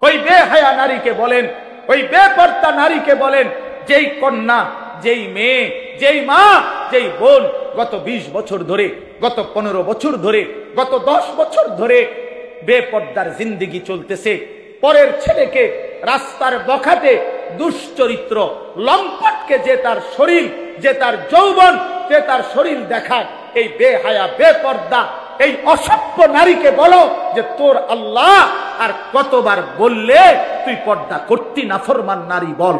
ওই বেহায়া নারীকে বলেন, ওই বেপর্দা নারীকে বলেন, যেই কন্যা, যেই মেয়ে, যেই মা, যেই বোন গত 20 বছর ধরে, গত 15 বছর ধরে, গত 10 বছর ধরে বেপর্দার জিন্দেগি চলতেছে, পরের ছেলেকে রাস্তার বখাটে দুশ্চরিত্র লম্পটকে যে তার শরীর, যে তার যৌবন, যে তার শরীর দেখায়, এই বেহায়া বেপর্দা এই অসভ্য নারীকে বলো যে তোর আল্লাহ আর কতবার বললে তুই পর্দা করতি নাফরমান নারী, বল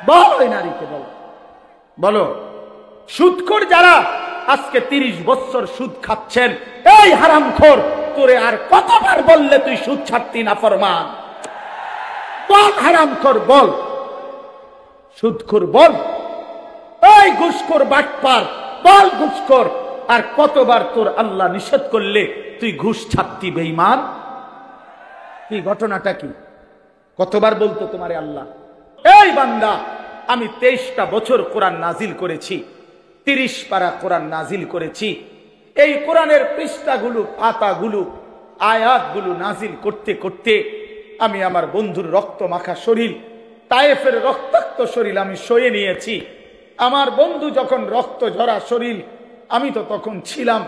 বল, ওই নারীকে বলো, বলো। সুদখোর যারা আজকে 30 বছর সুদ খাচ্ছেন, এই হারামখোর, তোরে আর কতবার বললে তুই সুদ ছাড়তি নাফরমান, বল হারামখোর, বল সুদখোর, বল এই ঘুষখোর বাটপার, বল ঘুষখোর, আর কতবার তোর আল্লাহ নিষেধ করলে তুই ঘুষ ছাড়তি বেঈমান? কি ঘটনাটা কি? কতবার বলতো তোমারে আল্লাহ? এই বান্দা, আমি 23টা বছর কোরআন নাজিল করেছি, 30 পারা কোরআন নাজিল করেছি। এই কোরআনের পৃষ্ঠাগুলো, পাতাগুলো, আয়াতগুলো নাজিল করতে করতে আমি আমার বন্ধুর রক্ত মাখা শরীর, তায়েফের রক্তাক্ত শরীর আমি সয়ে নিয়েছি। আমার বন্ধু যখন রক্ত ঝরা শরীর, আমি তো তখন ছিলাম,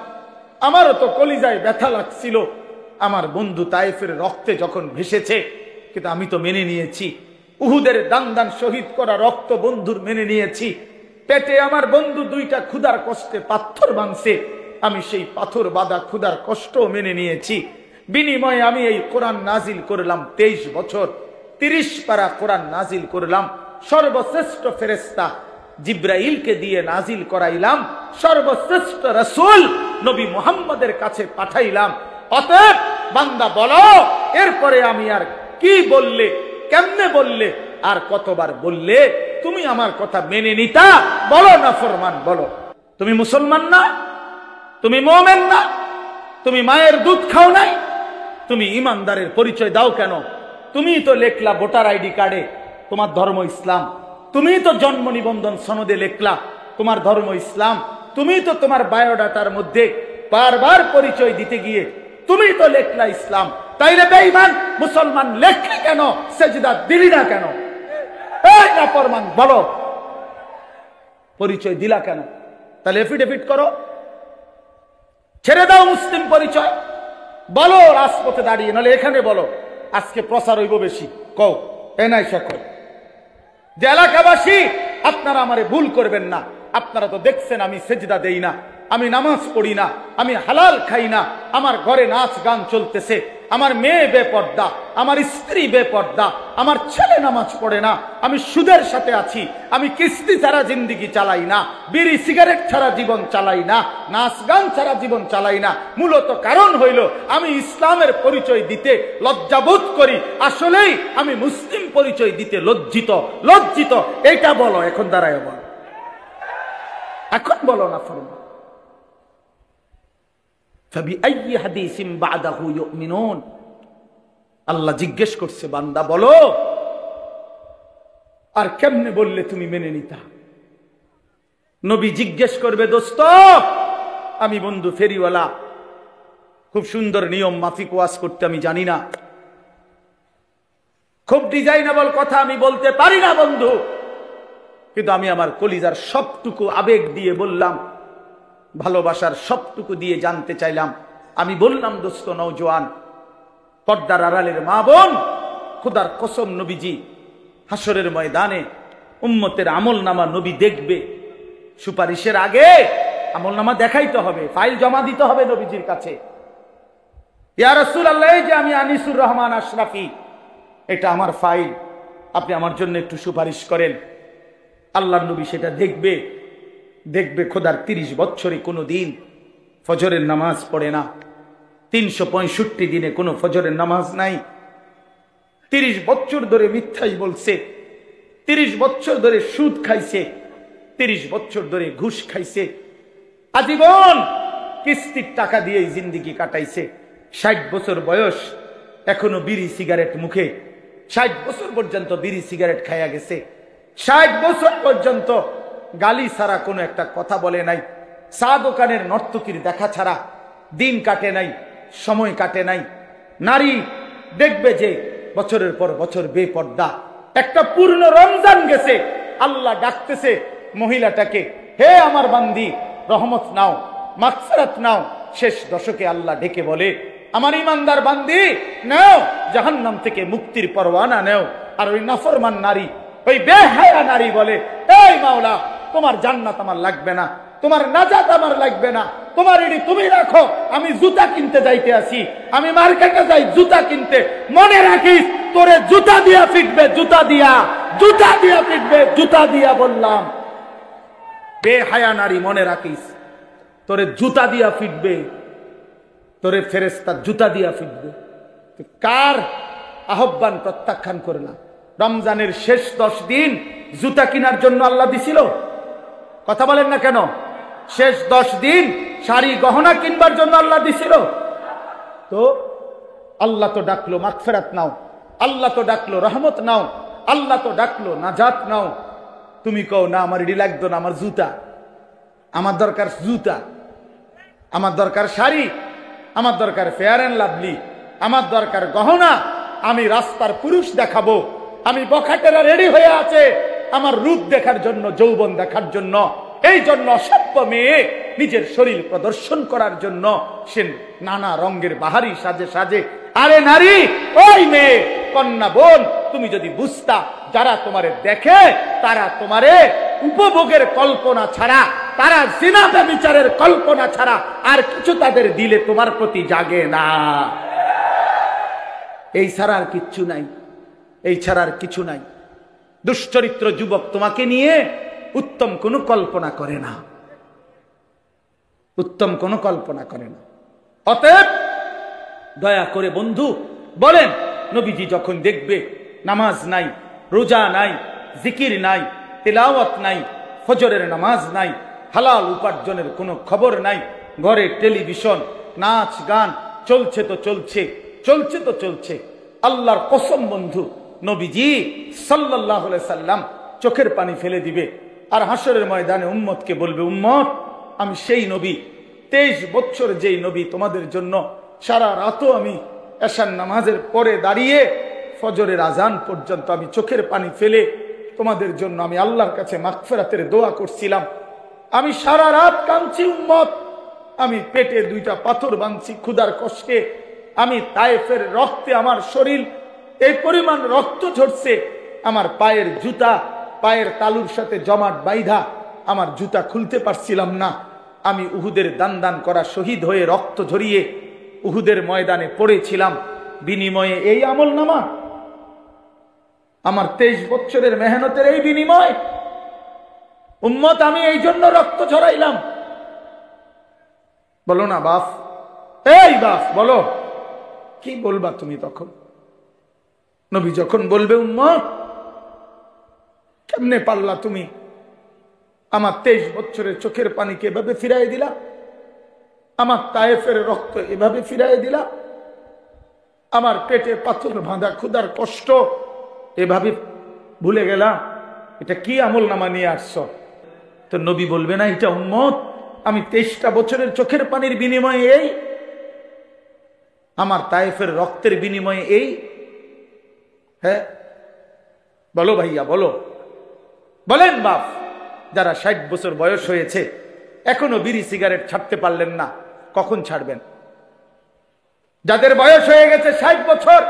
আমারও তো কলিজায় ব্যথা লাগছিল। আমার বন্ধু তায়েফের রক্তে যখন ভেসেছে, কিন্তু আমি তো মেনে নিয়েছি। উহুদের দান দান শহীদ করা রক্ত বন্ধুর মেনে নিয়েছি। পেটে আমার বন্ধু 2টা ক্ষুধার কষ্টে পাথর বাঁধছে, আমি সেই পাথর বাঁধা ক্ষুধার কষ্ট মেনে নিয়েছি। বিনিময়ে আমি এই কোরআন নাজিল করলাম 23 বছর, 30 পারা কোরআন নাজিল করলাম। সর্বশ্রেষ্ঠ ফেরেশতা জিব্রাইলকে দিয়ে নাজিল করাইলাম, সর্বশ্রেষ্ঠ রাসূল নবী মুহাম্মদের কাছে পাঠাইলাম। অতএব বান্দা বলো, এরপরে আমি আর কি বললে, কেমনে বললে, আর কতবার বললে তুমি আমার কথা মেনে নিতা? বলো না ফরমান, বলো। তুমি মুসলমান না? তুমি মুমিন না? তুমি মায়ের দুধ খাও নাই? তুমি ইমানদারের পরিচয় দাও কেন? তুমি তো লেখলা ভোটার আইডি কার্ডে তোমার ধর্ম ইসলাম, তুমি তো জন্ম নিবন্ধন সনদে লেখলা তোমার ধর্ম ইসলাম, তুমি তো তোমার বায়োডাটার মধ্যে বারবার পরিচয় দিতে গিয়ে তুমি তো লেখলা ইসলাম। তাইলে বেঈমান মুসলমান লেখলে কেন? সেজদা দিলি না কেন? এই নাফরমান, বলো পরিচয় দিলা কেন? তাহলে এফিডেভিট করো, ছেড়ে দাও মুসলিম পরিচয়, বলো রাজপথে দাঁড়িয়ে, নাহলে এখানে বলো। আজকে প্রচার হইব বেশি, কও এনাইসা কও যে এলাকাবাসী আপনারা আমারে ভুল করবেন না, আপনারা তো দেখছেন আমি সেজদা দেই না, আমি নামাজ পড়ি না, আমি হালাল খাই না, আমার ঘরে নাচ গান চলতেছে, আমার মেয়ে বেপর্দা, আমার স্ত্রী বেপর্দা, আমার ছেলে নামাজ পড়ে না, আমি সুদের সাথে আছি, আমি কিস্তি ছাড়া জিন্দিগি চালাই না, বিড়ি সিগারেট ছাড়া জীবন চালাই না, নাচ গান ছাড়া জীবন চালাই না। মূলত কারণ হইল আমি ইসলামের পরিচয় দিতে লজ্জাবোধ করি, আসলেই আমি মুসলিম পরিচয় দিতে লজ্জিত। এইটা বলো, এখন দাঁড়ায় বলো, এখন বলো না ফরমান। আল্লাহ জিজ্ঞেস করছে, বান্দা বলো আর কেমনে বললে তুমি মেনে নিতা? নবী জিজ্ঞেস করবে, দোস্ত আমি বন্ধু ফেরিওয়ালা, খুব সুন্দর নিয়ম মাফিক ওয়াজ করতে আমি জানি না, খুব ডিজাইনেবল কথা আমি বলতে পারি না বন্ধু, কিন্তু আমি আমার কলিজার সবটুকু আবেগ দিয়ে বললাম, ভালোবাসার সবটুকু দিয়ে জানতে চাইলাম। আমি বললাম, দোস্ত নওজোয়ান, পর্দার আড়ালের মা বোন, খোদার কসম নবীজি হাসরের ময়দানে উম্মতের আমলনামা নবী দেখবে, সুপারিশের আগে আমলনামা দেখাইতে হবে, ফাইল জমা দিতে হবে নবীজির কাছে। ইয়া রাসূলুল্লাহ, এই যে আমি আনিসুর রহমান আশরাফি, এটা আমার ফাইল, আপনি আমার জন্য একটু সুপারিশ করেন। আল্লাহর নবী সেটা দেখবে খোদার 30 বছরে কোনো দিন ফজরের নামাজ পড়ে না, 365 দিনে কোনো ফজরের নামাজ নাই, 30 বছর ধরে মিথ্যাই বলছে, 30 বছর ধরে সুদ খাইছে, 30 বছর ধরে ঘুষ খাইছে, আজীবন কিস্তির টাকা দিয়ে জিন্দেগি কাটাইছে। 60 বছর বয়স, এখনো বিড়ি সিগারেট মুখে, 60 বছর পর্যন্ত বিড়ি সিগারেট খাইয়া গেছে, 60 বছর পর্যন্ত গালি ছাড়া কোনো একটা কথা বলে নাই, চা দোকানের নর্তকীর দেখা ছাড়া দিন কাটে নাই, সময় কাটে নাই। নারী দেখবে যে বছরের পর বছর বেপর্দা। একটা পূর্ণ রমজান গেছে, আল্লাহ ডাকতেছে মহিলাটাকে, হে আমার বান্দি, রহমত নাও, মাগফিরাত নাও। শেষ দশকে আল্লাহ ডেকে বলে, আমার ইমানদার বান্দি, নাও জাহান্নাম থেকে মুক্তির পরওয়ানা নাও। আর ওই নাফরমান নারী, ওই বেহায়া নারী বলে, এই মাওলা, তোমার জান্নাত আমার লাগবে না, তোমার নাজাত আমার লাগবে না, তোমার এটি তুমি রাখো, আমি জুতা কিনতে যাইতে আসি, আমি মার্কেটে যাই জুতা কিনতে। মনে রাখিস, তোরে জুতা দিয়া ফিটবে, জুতা দিয়া, জুতা দিয়া ফিটবে, জুতা দিয়া বললাম। বেহায়া নারী, মনে রাখিস, তোরে জুতা দিয়া ফিটবে, তোরে ফেরেশতা জুতা দিয়া ফিটবে। কার আহ্বান প্রত্যাখ্যান করলাম? রমজানের শেষ 10 দিন জুতা কেনার জন্য আল্লাহ দিছিল? কথা বলেন না কেন? শেষ 10 দিন শাড়ি গহনা কিনবার জন্য আল্লাহ দিছিল? তো আল্লাহ তো ডাকলো মাগফিরাত নাও, আল্লাহ তো ডাকলো রহমত নাও, আল্লাহ তো ডাকলো নাজাত নাও। তুমি কও না, আমার এডি লাগতো না, আমার জুতা, আমার দরকার জুতা, আমার দরকার শাড়ি, আমার দরকার ফেয়ার অ্যান্ড লাভলি, আমার দরকার গহনা, আমি রাস্তার পুরুষ দেখাবো, আমি বখাটেরা রেডি হয়ে আছে আমার রূপ দেখার জন্য, যৌবন দেখার জন্য। এই জন্য সভ্য মেয়ে নিজের শরীর প্রদর্শন করার জন্য সে নানা রঙের বাহারি সাজে সাজে। আরে নারী, ওই মেয়ে, কন্যা বোন, তুমি যদি বুঝতা, যারা তোমারে দেখে তারা তোমারে উপভোগের কল্পনা ছাড়া, তারা জিনা ব্যভিচারের কল্পনা ছাড়া আর কিছু তাদের দিলে তোমার প্রতি জাগে না। এই ছাড়া আর কিচ্ছু নাই, এই ছাড়া আর কিছু নাই। দুশ্চরিত্র যুবক তোমাকে নিয়ে উত্তম কোনো কল্পনা করে না, উত্তম কোনো কল্পনা করে না। অতএব দয়া করে বন্ধু বলেন, নবীজি যখন দেখবে নামাজ নাই, রোজা নাই, জিকির নাই, তেলাওয়াত নাই, ফজরের নামাজ নাই, হালাল উপার্জনের কোনো খবর নাই, ঘরে টেলিভিশন, নাচ গান চলছে তো চলছে, চলছে তো চলছে, আল্লাহর কসম বন্ধু, নবীজি সাল্লাল্লাহু আলাইহি সাল্লাম চোখের পানি ফেলে দিবে আর হাসরের ময়দানে উম্মতকে বলবে, উম্মত, আমি সেই নবী, 23 বছর যেই নবী তোমাদের জন্য সারা রাতও আমি এশার নামাজের পরে দাঁড়িয়ে ফজরের আজান পর্যন্ত আমি চোখের পানি ফেলে তোমাদের জন্য আমি আল্লাহর কাছে মাগফিরাতের দোয়া করছিলাম। আমি সারা রাত কাঁদছি উম্মত, আমি পেটে 2টা পাথর বাঁধছি ক্ষুধার কষ্টে, আমি তায়েফের রক্তে আমার শরীর এই পরিমাণ রক্ত ঝরছে, আমার পায়ের জুতা পায়ের তালুর সাথে জমাট বাইধা, আমার জুতা খুলতে পারছিলাম না। আমি উহুদের দান দান করা শহীদ হয়ে রক্ত ঝরিয়ে উহুদের ময়দানে পড়েছিলাম, বিনিময়ে এই আমল নামা, আমার 23 বছরের মেহনতের এই বিনিময়। উম্মত, আমি এই জন্য রক্ত ঝরাইলাম। বলো না বাপ, এই বাপ বলো, কি বলবা তুমি তখন? নবী যখন বলবে, উম্মত, কেমনে পারলা তুমি আমার 23 বছরের চোখের পানিকে এভাবে ফিরাই দিলা, আমার তায়েফের রক্ত এভাবে ফিরাই দিলা, আমার পেটে পাথর বাঁধা ক্ষুধার কষ্ট এভাবে ভুলে গেলা, এটা কি আমল নামা নিয়ে আসছ? তো নবী বলবে না, এটা উম্মত, আমি 23টা বছরের চোখের পানির বিনিময়ে এই, আমার তায়েফের রক্তের বিনিময়ে এই। হ্যাঁ বলো ভাইয়া, বলো, বলেন বাপ, যারা 60 বছর বয়স হয়েছে এখনো বিড়ি সিগারেট ছাড়তে পারলেন না, কখন ছাড়বেন? যাদের বয়স হয়ে গেছে 60 বছর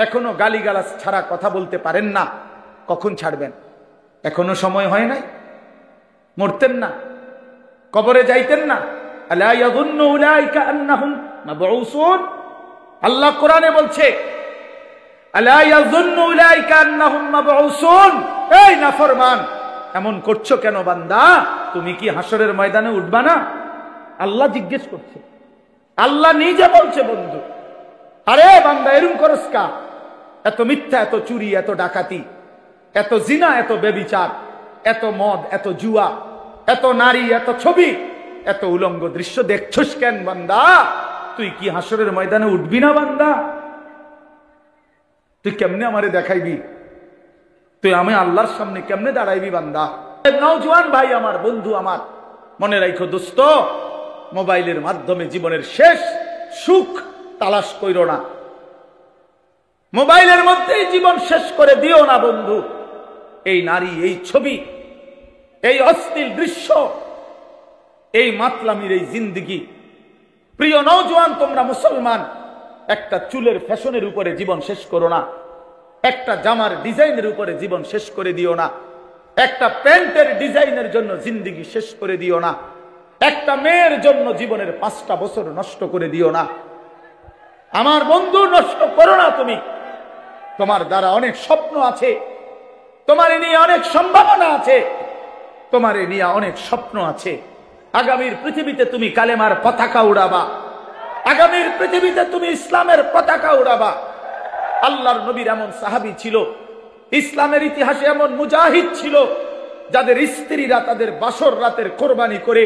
এখনো গালিগালাজ ছাড়া কথা বলতে পারেন না, কখন ছাড়বেন? এখনো সময় হয় নাই? মরতেন না? কবরে যাইতেন না? আলা ইয়াযুন্নু উলাইকা আন্নাহুম মাবউসুন। আল্লাহ কোরআনে বলছে, আলা ইয়াযুন্নু উলাইকা আন্নাহুম মাবউসুন। এই নাফরমান, এমন করছো কেন বান্দা? তুমি কি হাসরের ময়দানে উঠবা না? আল্লাহ জিজ্ঞেস করছে, আল্লাহ নিজে বলছে বন্ধু, আরে বান্দা এরকম করস কা? এত মিথ্যা, এত চুরি, এত ডাকাতি, এত জিনা, এত বেবিচার, এত মদ, এত জুয়া, এত নারী, এত ছবি, এত উলঙ্গ দৃশ্য দেখছস কেন বান্দা? তুই কি হাসরের ময়দানে উঠবি না বান্দা? তুই কেমনে আমারে দেখাইবি? তুই আমি আল্লাহর সামনে কেমনে দাঁড়াইবি বান্দা? নওজোয়ান ভাই আমার, বন্ধু আমার, মনে রাখো দোস্ত, মোবাইলের মাধ্যমে জীবনের শেষ সুখ তালাশ কইরো না। মোবাইলের মধ্যেই জীবন শেষ করে দিও না বন্ধু। এই নারী, এই ছবি, এই অশ্লীল দৃশ্য, এই মাতলামির এই জিন্দেগি। প্রিয় নওজোয়ান, তোমরা মুসলমান, একটা চুলের ফ্যাশনের উপরে জীবন শেষ করো না, একটা জামার ডিজাইনের উপরে জীবন শেষ করে দিও না, একটা প্যান্টের ডিজাইনের জন্য জিন্দেগি শেষ করে দিও না, একটা মেয়ের জন্য জীবনের 5টা বছর নষ্ট করে দিও না। আমার বন্ধু, নষ্ট করো না তুমি। তোমার দ্বারা অনেক স্বপ্ন আছে, তোমার নিয়ে অনেক সম্ভাবনা আছে, তোমার নিয়ে অনেক স্বপ্ন আছে। আগামীর পৃথিবীতে তুমি কালেমার পতাকা উড়াবা, আগামীর পৃথিবীতে তুমি ইসলামের পতাকা উড়াবা। আল্লাহর নবীর এমন সাহাবী ছিল, ইসলামের ইতিহাসে এমন মুজাহিদ ছিল, যাদের স্ত্রীরা তাদের বাসর রাতের কোরবানি করে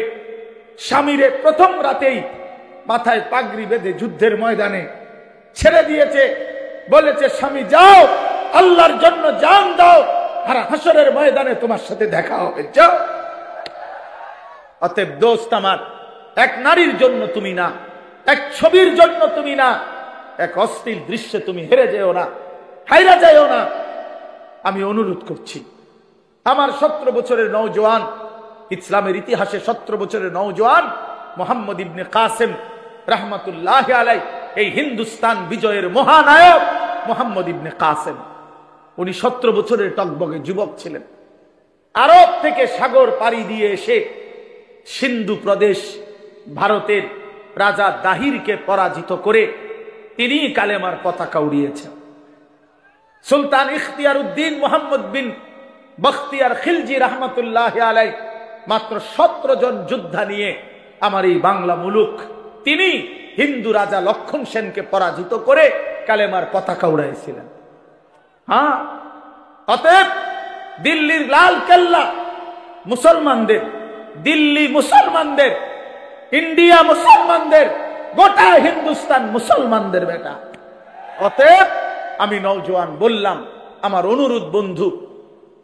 স্বামীরে প্রথম রাতেই মাথায় পাগড়ি বেঁধে যুদ্ধের ময়দানে ছেড়ে দিয়েছে, বলেছে স্বামী যাও, আল্লাহর জন্য জান দাও, আর হাসরের ময়দানে তোমার সাথে দেখা হবে, যাও। অতএব দোস্ত আমার, এক নারীর জন্য তুমি না, এক ছবির জন্য তুমি না, এক অশ্লীল দৃশ্যে তুমি হেরে যেও না, হাইরা যাও না। আমি অনুরোধ করছি, আমার 17 বছরের নওজোয়ান, ইসলামের ইতিহাসে 17 বছরের নওজোয়ান মুহাম্মদ ইবনে কাসেম রাহমাতুল্লাহি আলাইহি, এই হিন্দুস্তান বিজয়ের মহানায়ক মুহাম্মদ ইবনে কাসেম, উনি 17 বছরের টকবগে যুবক ছিলেন। আরব থেকে সাগর পাড়ি দিয়ে এসে সিন্ধু প্রদেশ ভারতের রাজা দাহিরকে পরাজিত করে তিনি কালেমার পতাকা উড়িয়েছেন। সুলতান ইখতিয়ার উদ্দিন মুহাম্মদ বিন বখতিয়ার খিলজি রাহমাতুল্লাহি আলাইহি মাত্র 17 জন যোদ্ধা নিয়ে আমার এই বাংলা মুলুক, তিনি হিন্দু রাজা লক্ষণ সেনকে পরাজিত করে কালেমার পতাকা উড়াইছিলেন। হ্যাঁ, অতএব দিল্লির লাল কেল্লা মুসলমানদের, দিল্লি মুসলমানদের, ইন্ডিয়া মুসলমানদের, গোটা হিন্দুস্তান মুসলমানদের বেটা। অতএব আমি নওজোয়ান বললাম, আমার অনুরোধ বন্ধু,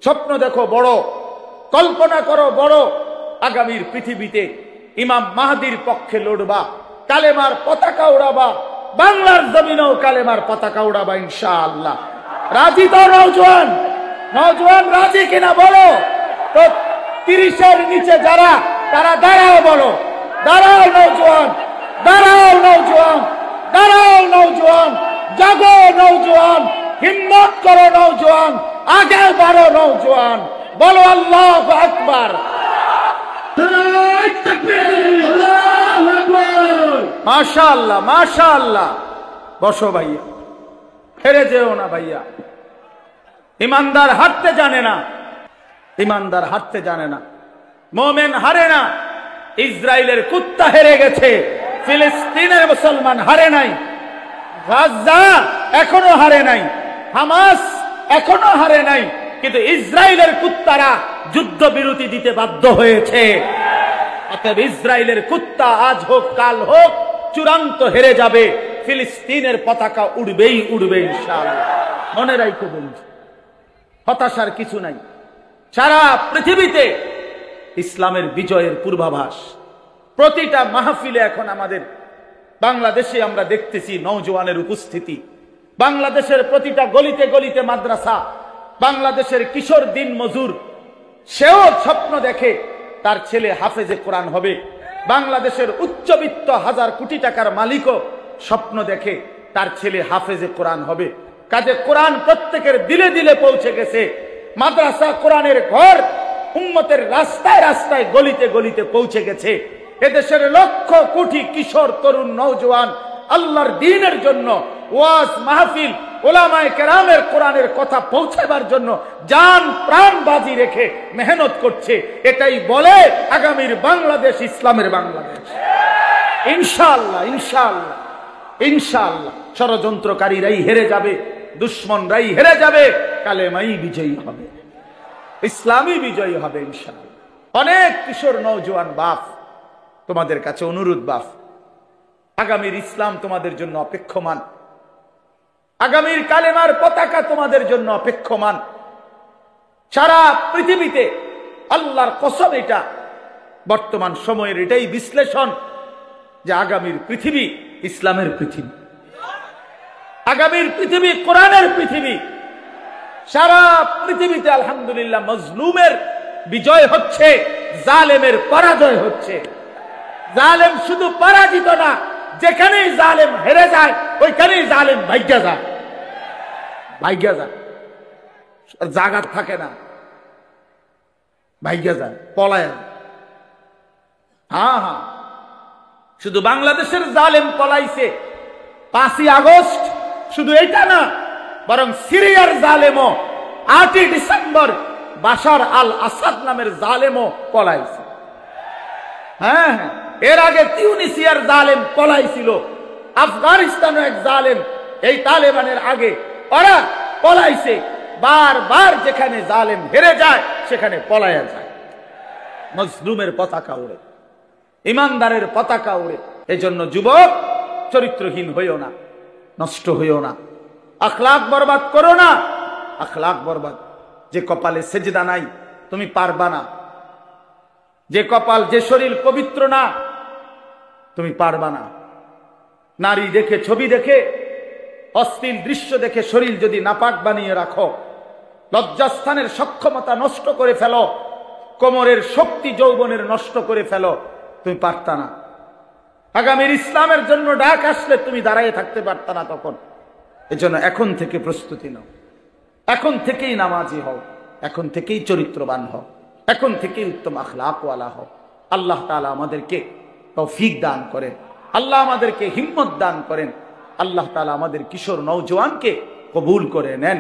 স্বপ্ন দেখো বড়, কল্পনা করো বড়, আগামীর পৃথিবীতে ইমাম মাহদির পক্ষে লড়বা, কালেমার পতাকা উড়াবা, বাংলার জমিনেও কালেমার পতাকা উড়াবা ইনশাআল্লাহ। রাজি তো নওজোয়ান? নওজোয়ান রাজি কিনা বলো তো। 30-এর নিচে যারা, তারা দাঁড়াও, বলো দাঁড়াও নওজোয়ান, দাঁড়াও নওজোয়ান, দাঁড়াও নওজোয়ান, জাগো নওজোয়ান, হিম্মত করো নওজোয়ান, আগে বাড়ো নওজোয়ান, বলো আল্লাহু আকবার। মাশাআল্লাহ, মাশাআল্লাহ। বসো ভাইয়া, হেরে যেও না ভাইয়া। ইমানদার হারতে জানে না, ইমানদার হারতে জানে না, মোমেন হারে না। ইসরায়েলের কুত্তা হেরে গেছে, ফিলিস্তিনের মুসলমান হারে নাই, গাজা এখনো হারে নাই, হামাস এখনো হারে নাই, কিন্তু ইসরায়েলের কুত্তারা যুদ্ধ বিরতি দিতে বাধ্য হয়েছে। অতএব ইসরায়েলের কুত্তা আজ হোক কাল হোক চূড়ান্ত হেরে যাবে, ফিলিস্তিনের পতাকা উড়বেই উড়বে ইনশাআল্লাহ। মনে রাখো বন্ধু, হতাশার কিছু নাই। সারা পৃথিবীতে ইসলামের বিজয়ের পূর্বাভাস প্রতিটা মাহফিলে এখন আমাদের বাংলাদেশে আমরা দেখতেছি নওজোয়ানের উপস্থিতি। বাংলাদেশের প্রতিটা গলিতে গলিতে মাদ্রাসা, বাংলাদেশের কিশোর দিন মজুর, সেও স্বপ্ন দেখে তার ছেলে হাফেজে কোরআন হবে। বাংলাদেশের উচ্চবিত্ত 1000 কোটি টাকার মালিকও স্বপ্ন দেখে তার ছেলে হাফেজে কোরআন হবে। কাজে কোরআন প্রত্যেকের দিলে দিলে পৌঁছে গেছে। মাদ্রাসা, কোরআনের ঘর উম্মতের রাস্তায় রাস্তায় গলিতে গলিতে পৌঁছে গেছে। এদেশের লক্ষ কোটি কিশোর তরুণ নওজোয়ান আল্লাহর দ্বীনের জন্য ওয়াজ মাহফিল, উলামায়ে কেরামের কোরআনের কথা পৌঁছাবার জন্য জান প্রাণ বাজি রেখে মেহনত করছে। এটাই বলে আগামীর বাংলাদেশ ইসলামের বাংলাদেশ ইনশাআল্লাহ, ইনশাআল্লাহ, ইনশাআল্লাহ। ষড়যন্ত্রকারীরাই হেরে যাবে, দুশ্মনরাই হেরে যাবে, কালেমাই বিজয়ী হবে, ইসলামী বিজয়ী হবে ইনশাআল্লাহ। অনেক কিশোর নওজোয়ান বাপ, তোমাদের কাছে অনুরোধ বাপ, আগামীর ইসলাম তোমাদের জন্য অপেক্ষমান, আগামীর কালেমার পতাকা তোমাদের জন্য অপেক্ষমান। সারা পৃথিবীতে আল্লাহর কসম, এটা বর্তমান সময়ের এটাই বিশ্লেষণ যে আগামীর পৃথিবী ইসলামের পৃথিবী। আগামীর পৃথিবী কোরআনের পৃথিবী। সারা পৃথিবীতে আলহামদুলিল্লাহ মজলুমের বিজয় হচ্ছে, জালেমের পরাজয় হচ্ছে। জালেম শুধু পরাজিত না, যেখানেই জালেম হেরে যায় ওইখানেই জালেম ভাগ্যা যায়, জাগার থাকে না, ভাগ্যা যায়, পলায়। হ্যাঁ, শুধু বাংলাদেশের জালেম পলাইছে 5ই আগস্ট, শুধু এটা না, বরং সিরিয়ার জালেমও 8ই ডিসেম্বর বাশার আল আসাদ নামের জালেমও পলাইছে। হ্যাঁ, এর আগে তিউনিসিয়ার জালেম পলাইছিল, আফগানিস্তানও এক জালেম এই তালেবানের আগে ওরা পলাইছে। বারবার যেখানে জালেম হেরে যায় সেখানে পলায়া যায়। মজলুমের পতাকা উড়ে, ইমানদারের পতাকা উড়ে। এজন্য যুবক, চরিত্রহীন হইও না, নষ্ট হইও না, আখলাক বরবাদ করো না। আখলাক বরবাদ, যে কপালে সেজদা নাই তুমি পারবা না, যে কপাল, যে শরীর পবিত্র না তুমি পারবা না। নারী দেখে, ছবি দেখে, অশ্লীল দৃশ্য দেখে শরীর যদি নাপাক বানিয়ে রাখো, লজ্জাস্থানের সক্ষমতা নষ্ট করে ফেলো, কোমরের শক্তি যৌবনের নষ্ট করে ফেলো, তুমি পারতা না। আগামীর ইসলামের জন্য ডাক আসলে তুমি দাঁড়িয়ে থাকতে পারতা না তখন। এজন্য এখন থেকে প্রস্তুতি নাও, এখন থেকেই নামাজি হও, এখন থেকেই চরিত্রবান হও, এখন থেকেই উত্তম আখলাকওয়ালা হও। আল্লাহ তাআলা আমাদেরকে তৌফিক দান করেন, আল্লাহ আমাদেরকে হিম্মত দান করেন, আল্লাহ তাআলা আমাদের কিশোর নওজোয়ানকে কবুল করে নেন।